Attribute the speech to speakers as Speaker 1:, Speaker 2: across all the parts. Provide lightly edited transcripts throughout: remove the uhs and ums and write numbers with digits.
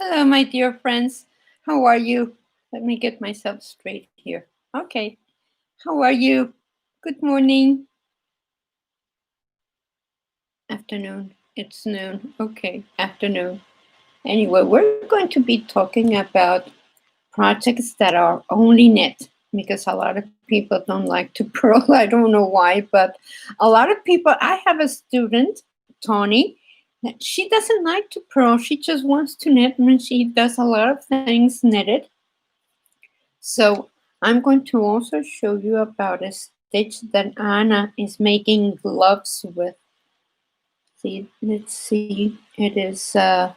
Speaker 1: Hello, my dear friends. How are you? Let me get myself straight here. Okay. How are you? Good morning. Afternoon. It's noon. Okay. Afternoon. Anyway, we're going to be talking about projects that are only knit because a lot of people don't like to purl. I don't know why, but a lot of people. I have a student, Tony, that she doesn't like to purl. She just wants to knit and she does a lot of things knitted. So I'm going to also show you about a stitch that Anna is making gloves with. See, let's see. It is, I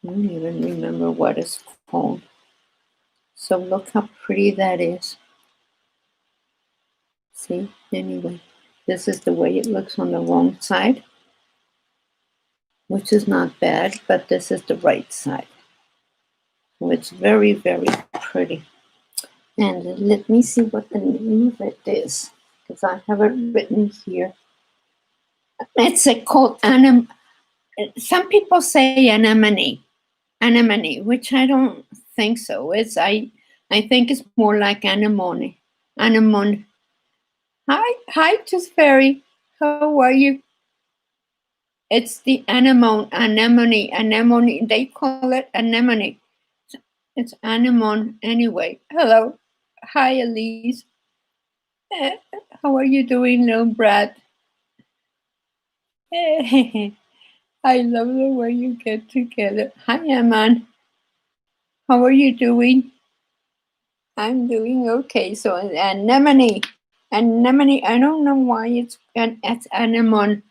Speaker 1: don't even remember what it's called. So look how pretty that is. See, anyway, this is the way it looks on the wrong side, which is not bad, but this is the right side. So it's very, very pretty. And let me see what the name of it is, because I have it written here. It's called Anim. Some people say anemone, which I don't think so. I think it's more like anemone. Hi, Tooth Fairy. How are you? It's the anemone. They call it anemone. It's anemone anyway. Hello, hi, Elise. How are you doing, little brat? I love the way you get together. Hi, Aman. How are you doing? I'm doing okay. So anemone. I don't know why it's anemone.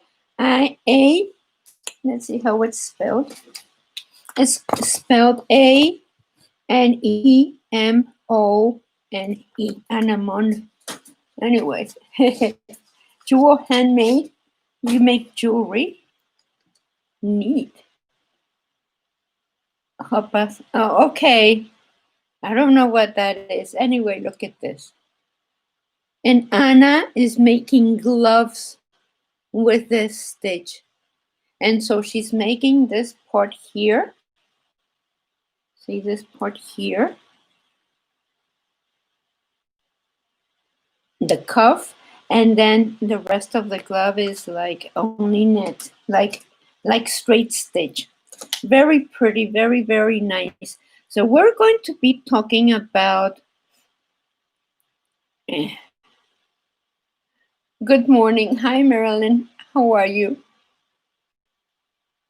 Speaker 1: Let's see how it's spelled. It's spelled Anemone. Anemone. Anyway, jewel handmade. You make jewelry. Neat. Oh, okay. I don't know what that is. Anyway, look at this. And Anna is making gloves with this stitch. And so she's making this part here. See this part here? The cuff. And then the rest of the glove is like only knit, like straight stitch. Very pretty, very, very nice. So we're going to be talking about good morning. Hi, Marilyn. How are you?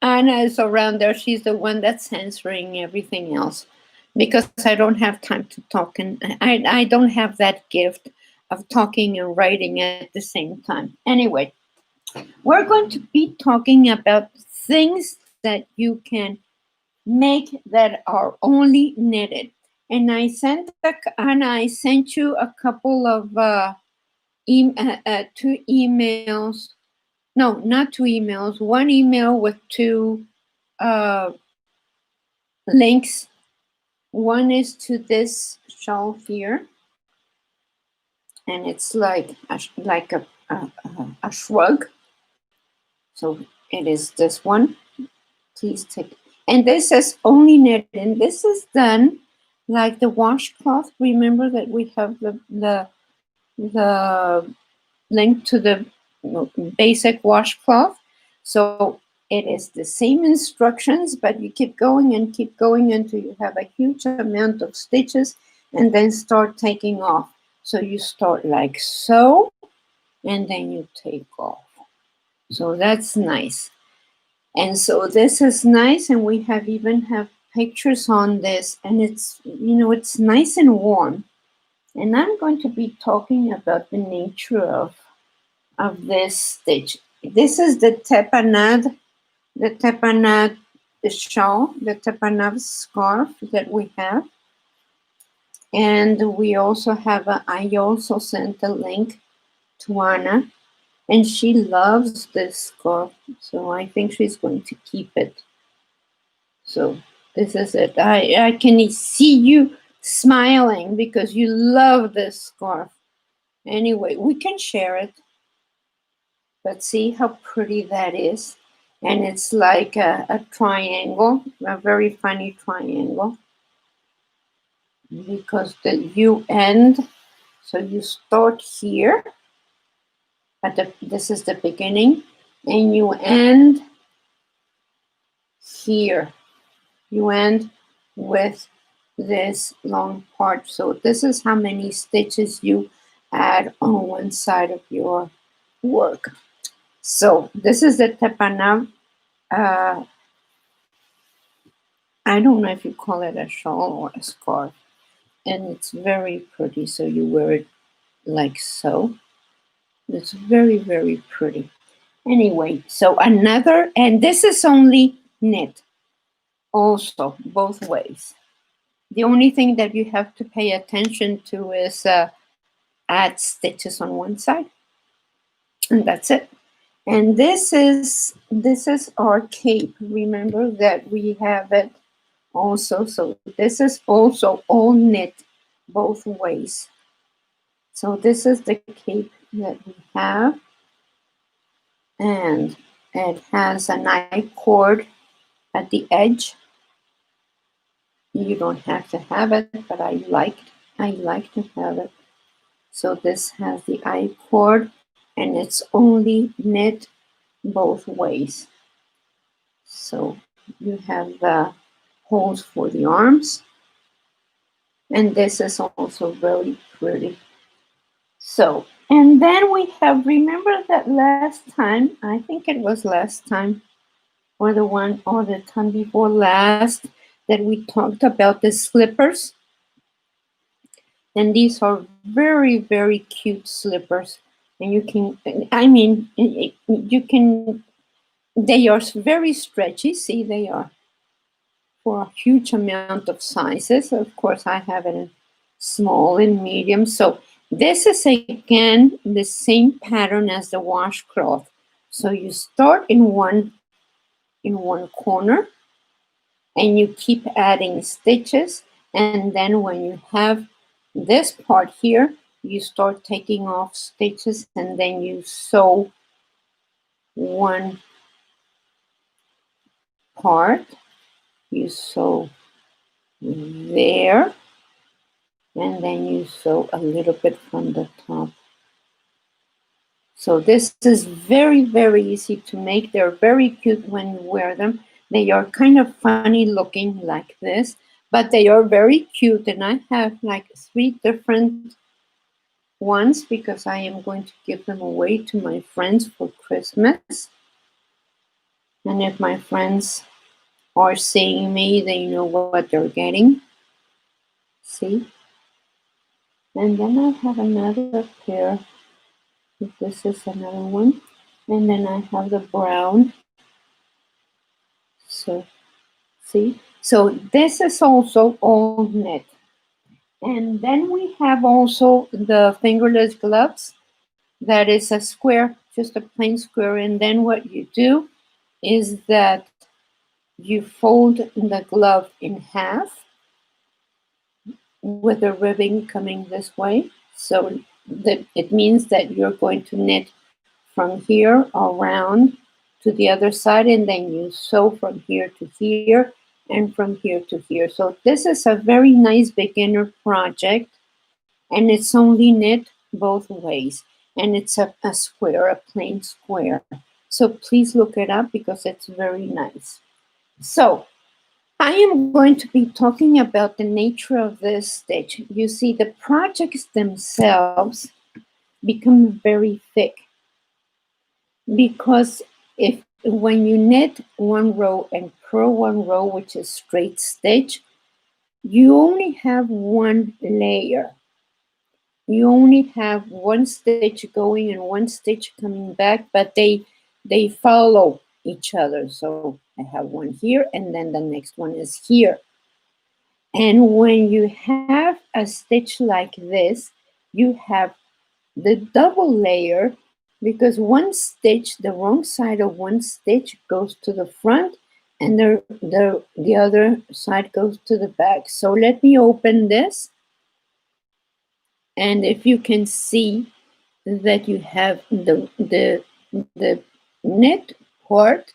Speaker 1: Anna is around there. She's the one that's answering everything else because I don't have time to talk. And I don't have that gift of talking and writing at the same time. Anyway, we're going to be talking about things that you can make that are only knitted. And I sent you a couple of 2 emails. No, not 2 emails. One email with 2 links. One is to this shawl here, and it's like a shrug. So it is this one. Please take it. And this is only knitted, and this is done like the washcloth. Remember that we have the link to the basic washcloth. So it is the same instructions, but you keep going until you have a huge amount of stitches and then start taking off. So you start like so, and then you take off. So that's nice. And so this is nice, and we even have pictures on this, and it's nice and warm. And I'm going to be talking about the nature of this stitch. This is the tepanad shawl, the tepanad scarf that we have. And we also have I also sent a link to Anna, and she loves this scarf, so I think she's going to keep it. So this is it. I can see you smiling because you love this scarf. Anyway, we can share it. But see how pretty that is. And it's like a triangle, a very funny triangle, because you end, so you start here, this is the beginning, and you end here. You end with this long part. So this is how many stitches you add on one side of your work. So this is the tepana. I don't know if you call it a shawl or a scarf, and it's very pretty. So you wear it like so. It's very, very pretty. Anyway, so another, and this is only knit also, both ways. The only thing that you have to pay attention to is add stitches on one side, and that's it. And this is our cape. Remember that we have it also. So this is also all knit both ways. So this is the cape that we have, and it has a nice cord at the edge. You don't have to have it, but I like to have it. So this has the I cord, and it's only knit both ways. So you have the holes for the arms, and this is also very pretty. So, and then we have, remember that last time, I think it was last time, or the one or the time before last, that we talked about the slippers. And these are very, very cute slippers. And you can, I mean, you can, they are very stretchy. See, they are for a huge amount of sizes. Of course, I have it in small and medium. So this is again the same pattern as the washcloth. So you start in one corner, and you keep adding stitches, and then when you have this part here, you start taking off stitches, and then you sew one part, you sew there, and then you sew a little bit from the top. So this is very, very easy to make. They're very cute when you wear them. They are kind of funny looking like this, but they are very cute. And I have like 3 different ones because I am going to give them away to my friends for Christmas. And if my friends are seeing me, they know what they're getting. See? And then I have another pair. This is another one. And then I have the brown. So, see? So this is also all knit. And then we have also the fingerless gloves. That is a square, just a plain square. And then what you do is that you fold the glove in half with the ribbing coming this way. So that it means that you're going to knit from here around to the other side, and then you sew from here to here and from here to here. So this is a very nice beginner project, and it's only knit both ways, and it's a square, a plain square. So please look it up because it's very nice. So I am going to be talking about the nature of this stitch. You see, the projects themselves become very thick because if when you knit one row and purl one row, which is straight stitch, you only have one layer. You only have one stitch going and one stitch coming back, but they follow each other. So I have one here, and then the next one is here. And when you have a stitch like this, you have the double layer because one stitch, the wrong side of one stitch goes to the front, and the other side goes to the back. So let me open this. And if you can see that you have the knit part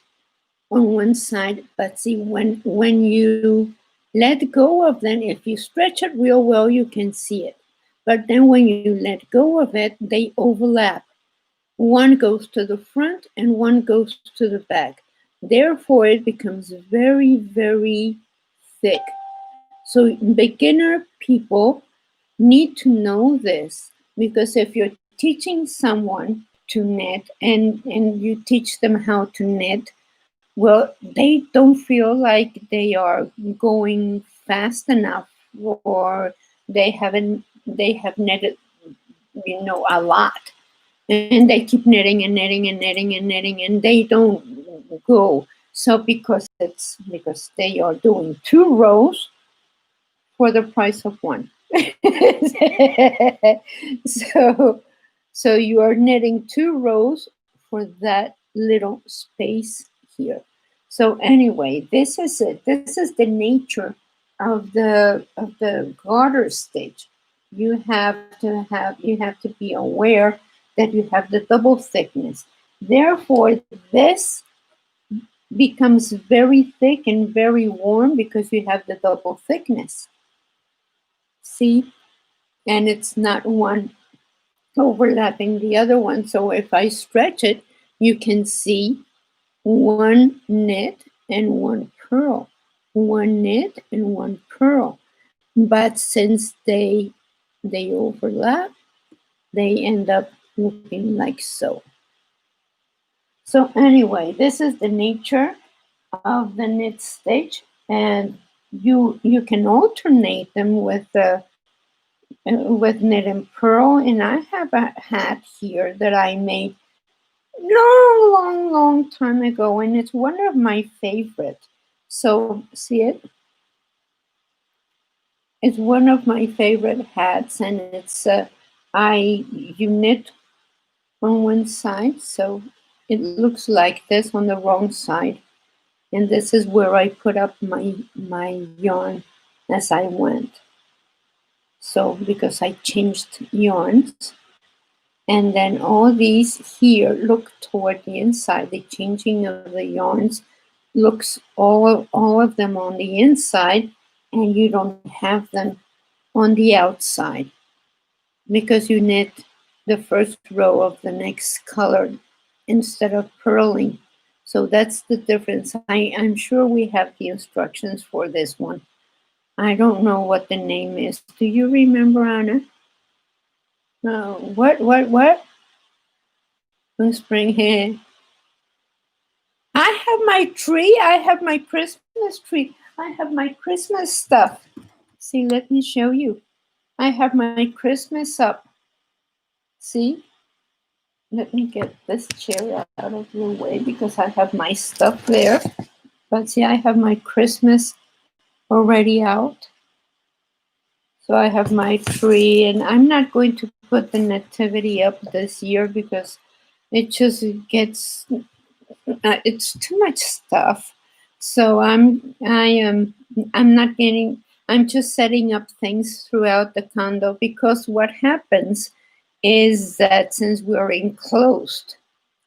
Speaker 1: on one side, but see, when you let go of them, if you stretch it real well, you can see it. But then when you let go of it, they overlap. One goes to the front and one goes to the back. Therefore, it becomes very, very thick. So beginner people need to know this, because if you're teaching someone to knit and you teach them how to knit, well, they don't feel like they are going fast enough, or they have knitted, a lot, and they keep knitting and knitting and knitting and knitting, and they don't go. So because they are doing 2 rows for the price of 1. so so you are knitting 2 rows for that little space here. So anyway, this is it. This is the nature of the garter stitch. You have to be aware that you have the double thickness. Therefore, this becomes very thick and very warm because you have the double thickness. See? And it's not one overlapping the other one. So if I stretch it, you can see 1 knit and 1 purl, 1 knit and 1 purl. But since they overlap, they end up looking like so. So anyway, this is the nature of the knit stitch, and you can alternate them with knit and purl. And I have a hat here that I made long time ago, and it's one of my favorite. So see it? It's one of my favorite hats, and it's you knit on one side, so it looks like this on the wrong side, and this is where I put up my yarn as I went. So because I changed yarns, and then all these here look toward the inside. The changing of the yarns looks all of them on the inside, and you don't have them on the outside because you knit the first row of the next color instead of purling. So that's the difference. I'm sure we have the instructions for this one. I don't know what the name is. Do you remember, Anna? What? Spring here. I have my tree. I have my Christmas tree. I have my Christmas stuff. See, let me show you. I have my Christmas up. See? Let me get this chair out of the way because I have my stuff there. But see, I have my Christmas already out. So I have my tree, and I'm not going to put the nativity up this year because it just gets, it's too much stuff. So I'm just setting up things throughout the condo, because what happens is that since we're enclosed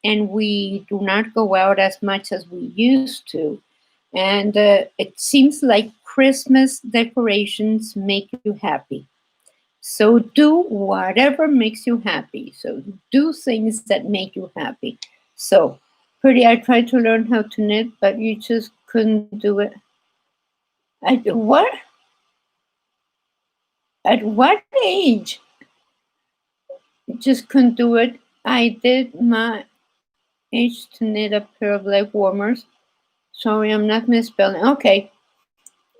Speaker 1: and we do not go out as much as we used to, and it seems like Christmas decorations make you happy. So do whatever makes you happy. So do things that make you happy. So, Pretty, I tried to learn how to knit, but you just couldn't do it. What? At what age? You just couldn't do it. I did my age to knit a pair of leg warmers. Sorry, I'm not misspelling. Okay.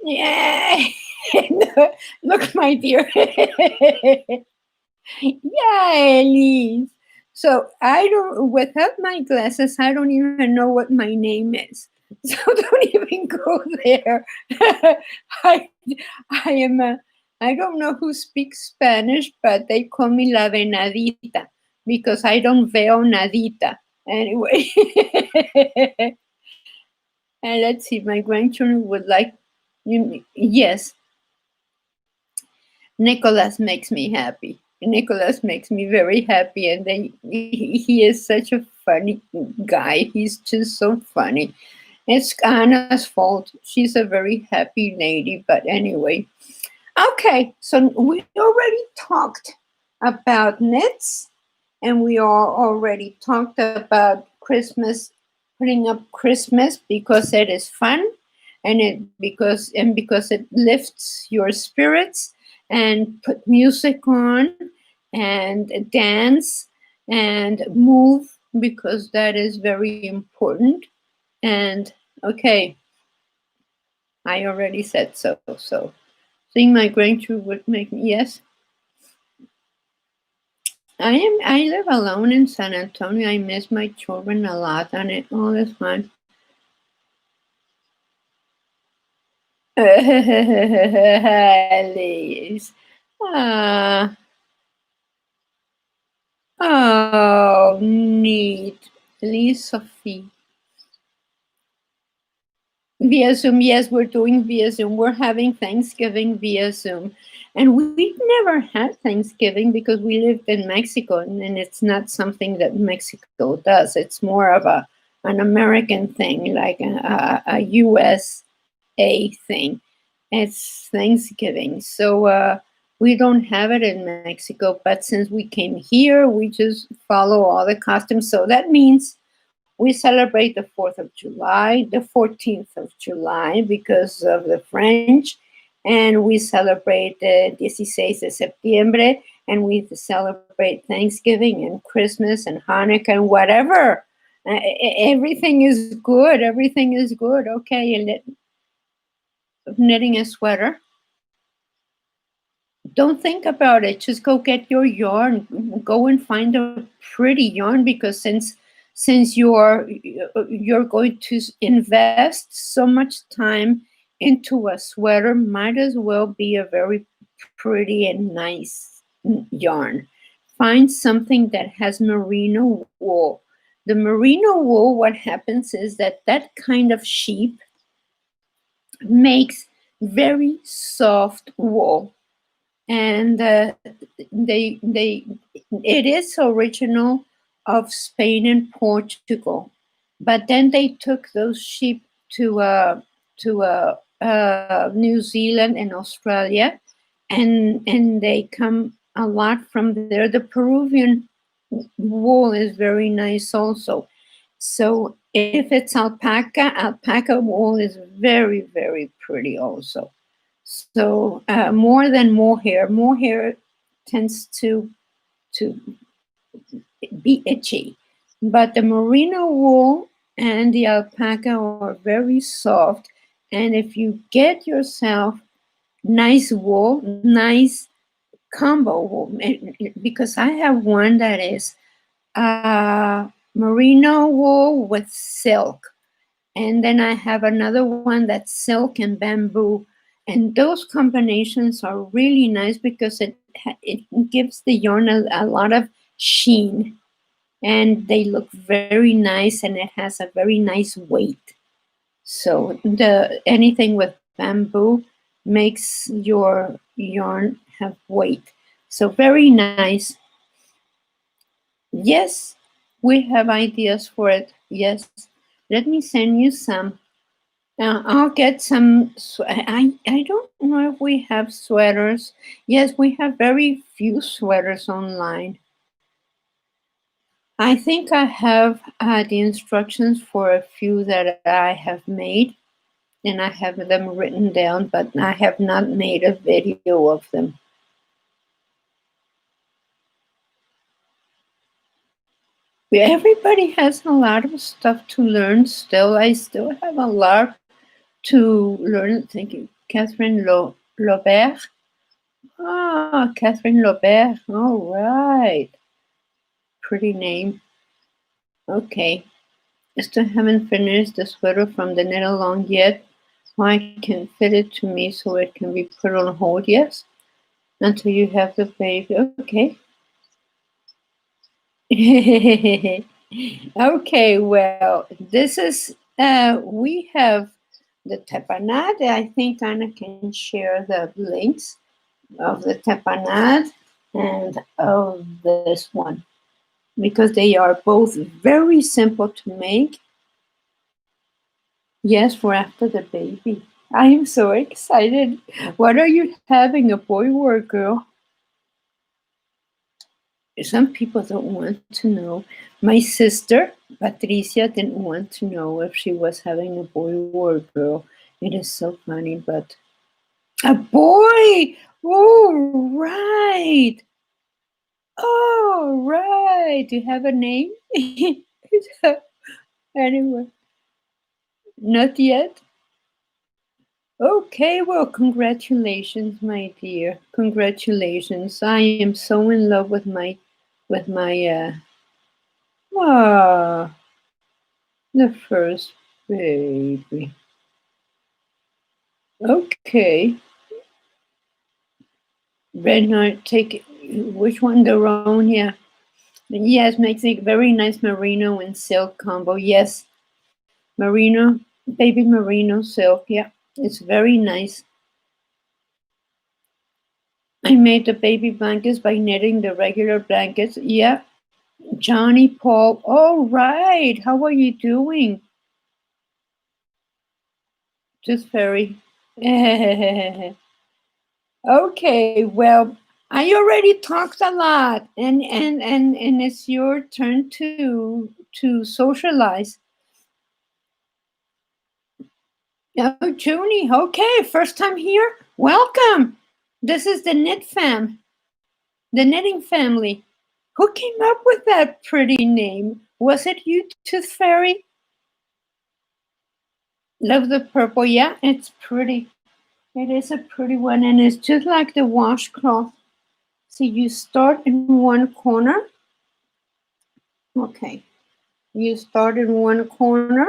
Speaker 1: Yeah. Look, my dear. Yeah, Elise. So I don't, without my glasses, I don't even know what my name is. So don't even go there. I don't know who speaks Spanish, but they call me La Venadita because I don't veo nadita. Anyway. And let's see, my grandchildren would like, yes. Nicholas makes me happy. Nicholas makes me very happy, and he is such a funny guy. He's just so funny. It's Anna's fault. She's a very happy lady, but anyway. Okay, so we already talked about knits, and we all already talked about Christmas, putting up Christmas because it is fun, and because it lifts your spirits, and put music on, and dance, and move because that is very important. And okay, I already said so. So seeing my grandchildren would make me, yes. I live alone in San Antonio. I miss my children a lot, and it all is fun. Alice. Ah, oh, neat. Please, Sophie. Via Zoom, yes, we're doing via Zoom. We're having Thanksgiving via Zoom. And we never had Thanksgiving because we lived in Mexico, and it's not something that Mexico does. It's more of an American thing, like a USA thing. It's Thanksgiving. So we don't have it in Mexico, but since we came here, we just follow all the customs. So that means we celebrate the 4th of July, the 14th of July because of the French, and we celebrate the 16 de septiembre, and we celebrate Thanksgiving and Christmas and Hanukkah and whatever. Everything is good. Everything is good. Okay, knitting a sweater. Don't think about it. Just go get your yarn. Go and find a pretty yarn because since you're going to invest so much time into a sweater, might as well be a very pretty and nice yarn. Find something that has merino wool. The merino wool, what happens is that kind of sheep makes very soft wool, and they it is original of Spain and Portugal, but then they took those sheep to New Zealand and Australia, and they come a lot from there. The Peruvian wool is very nice also. So if it's alpaca wool is very, very pretty also. So more than mohair. Mohair tends to be itchy, but the merino wool and the alpaca are very soft. And if you get yourself nice wool, nice combo wool, because I have one that is merino wool with silk. And then I have another one that's silk and bamboo. And those combinations are really nice because it gives the yarn a lot of sheen. And they look very nice, and it has a very nice weight. So anything with bamboo makes your yarn have weight. So very nice. Yes, we have ideas for it. Yes. Let me send you some. I'll get some. I don't know if we have sweaters. Yes, we have very few sweaters online. I think I have the instructions for a few that I have made, and I have them written down, but I have not made a video of them. Everybody has a lot of stuff to learn still. I still have a lot to learn. Thank you, Catherine Lopez. Ah, Catherine Lopez. All right. Pretty name. Okay. I still haven't finished the sweater from the knit along yet. I can fit it to me so it can be put on hold. Yes. Until you have the baby. Okay. Okay, well, this is, we have the Tepanad. I think Anna can share the links of the Tepanad and of this one, because they are both very simple to make. Yes, for after the baby. I am so excited. What are you having, a boy or a girl? Some people don't want to know. My sister, Patricia, didn't want to know if she was having a boy or a girl. It is so funny, but a boy! Oh, right! Oh, right! Do you have a name? Anyway, not yet. Okay, well, congratulations, my dear. Congratulations. I am so in love with my ah, the first baby. Okay. Red night, take it. Which one? The roan, yeah. Yes, makes a very nice merino and silk combo. Yes, merino, baby merino silk. Yeah, it's very nice. I made the baby blankets by knitting the regular blankets. Yeah, Johnny Paul. All right. How are you doing? Just very. Okay. Well, I already talked a lot, and it's your turn to socialize. Oh, Junie. Okay, first time here. Welcome. This is the knit fam, the knitting family. Who came up with that pretty name? Was it you, Tooth Fairy? Love the purple. Yeah, it's pretty. It is a pretty one, and it's just like the washcloth. So you start in one corner. Okay, you start in one corner,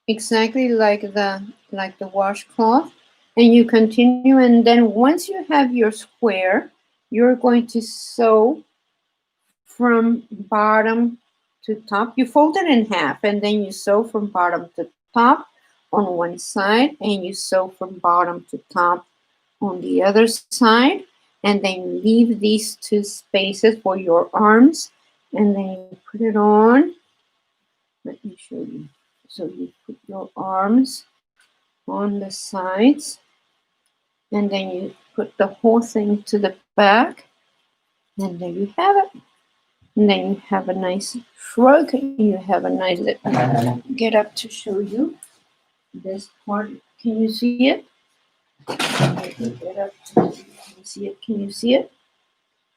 Speaker 1: exactly like the washcloth, and you continue. And then once you have your square, you're going to sew from bottom to top. You fold it in half, and then you sew from bottom to top on one side, and you sew from bottom to top on the other side, and then leave these two spaces for your arms, and then you put it on. Let me show you. So you put your arms on the sides, and then you put the whole thing to the back, and there you have it. And then you have a nice shrug. You have a nice, get up to show you this part. Can you see it? Get up to, can you see it? Can you see it?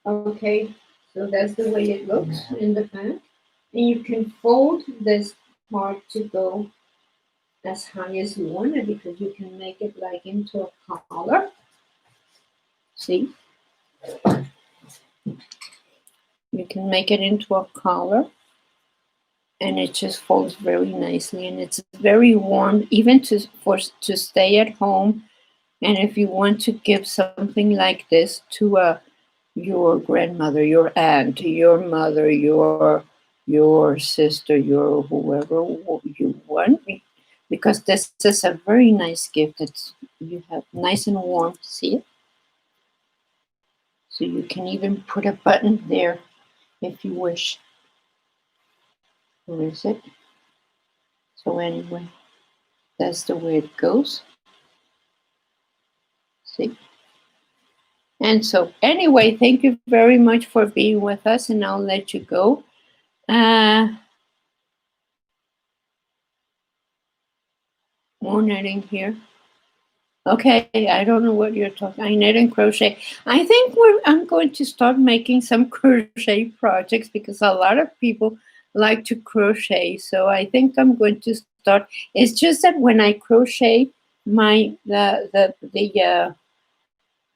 Speaker 1: Okay, so that's the way it looks in the back. And you can fold this part to go as high as you want it, because you can make it like into a collar. See? You can make it into a collar, and it just folds very nicely, and it's very warm, even to stay at home. And if you want to give something like this to your grandmother, your aunt, your mother, your sister, your whoever you want, because this is a very nice gift that you have nice and warm. See it? So you can even put a button there if you wish. Where is it? So anyway, that's the way it goes. See? And so anyway, thank you very much for being with us, and I'll let you go. More knitting here. Okay, I don't know what you're talking. I knit and crochet. I think I'm going to start making some crochet projects, because a lot of people like to crochet. So I think I'm going to start. It's just that when I crochet, the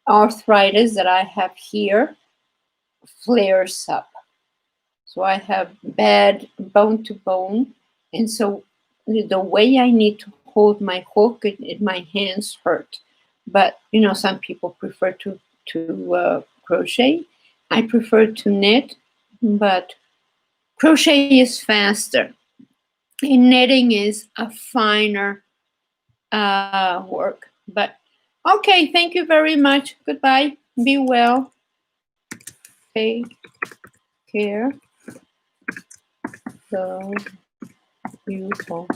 Speaker 1: arthritis that I have here flares up. So I have bad bone to bone, and so the way I need to hold my hook, my hands hurt. But some people prefer to crochet. I prefer to knit, but crochet is faster. And knitting is a finer work. But okay, thank you very much. Goodbye. Be well. Take care. So beautiful.